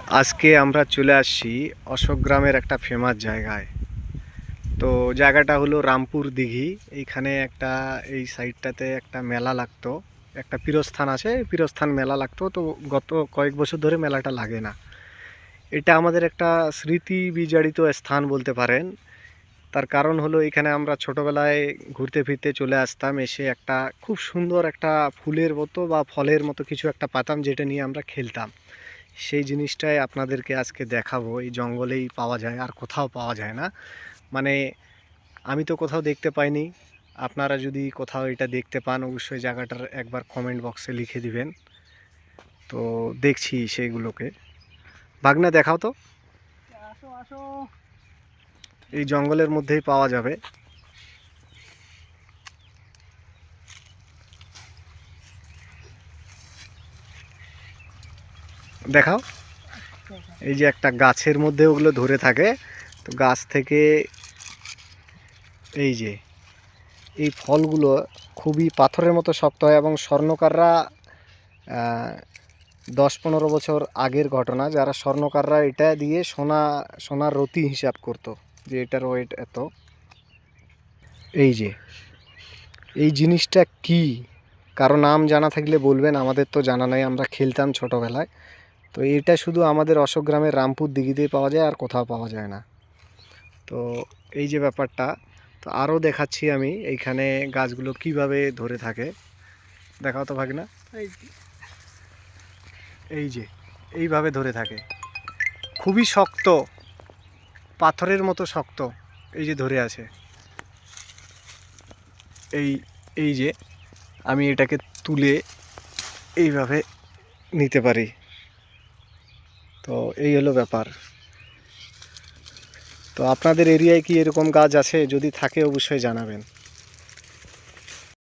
আজকে আমরা চলে আসছি অশোক গ্রামের একটা ফেমাস জায়গায়। তো জায়গাটা হলো রামপুর দিঘি। এইখানে একটা এই সাইডটাতে একটা মেলা লাগতো, একটা পীরস্থান আছে, পীরস্থান মেলা লাগতো। তো গত কয়েক বছর ধরে মেলাটা লাগে না। এটা আমাদের একটা স্মৃতি বিজড়িত স্থান বলতে পারেন। তার কারণ হলো এখানে আমরা ছোটোবেলায় ঘুরতে ফিরতে চলে আসতাম, এসে একটা খুব সুন্দর একটা ফুলের মতো বা ফলের মতো কিছু একটা পাতাম, যেটা নিয়ে আমরা খেলতাম। সেই জিনিসটাই আপনাদেরকে আজকে দেখাবো। এই জঙ্গলেই পাওয়া যায়, আর কোথাও পাওয়া যায় না। মানে আমি তো কোথাও দেখতে পাইনি। আপনারা যদি কোথাও এটা দেখতে পান, অবশ্যই জায়গাটার একবার কমেন্ট বক্সে লিখে দিবেন। তো দেখছি সেইগুলোকে। ভাগনা দেখাও তো। আসো আসো। এই জঙ্গলের মধ্যেই পাওয়া যাবে। দেখাও। এই যে একটা গাছের মধ্যে ওগুলো ধরে থাকে। তো গাছ থেকে এই যে এই ফলগুলো খুবই পাথরের মতো শক্ত হয়, এবং স্বর্ণকাররা 10-15 বছর আগের ঘটনা, যারা স্বর্ণকাররা এটা দিয়ে সোনার রতি হিসাব করতো, যে এটার ওয়েট এত। এই যে এই জিনিসটা কি, কারো নাম জানা থাকলে বলবেন, আমাদের তো জানা নাই, আমরা খেলতাম ছোটোবেলায়। তো এটা শুধু আমাদের অশোক গ্রামের রামপুর দিঘিতেই পাওয়া যায়, আর কোথাও পাওয়া যায় না। তো এই যে ব্যাপারটা, তো আরও দেখাচ্ছি আমি এইখানে গাছগুলো কিভাবে ধরে থাকে। দেখাও তো ভাগনা। এই যে এইভাবে ধরে থাকে, খুবই শক্ত, পাথরের মতো শক্ত। এই যে ধরে আছে। এই এই যে আমি এটাকে তুলে এইভাবে নিতে পারি। তো এই হলো ব্যাপার। তো আপনাদের এরিয়ায় কি এরকম গাছ আছে? যদি থাকে অবশ্যই জানাবেন।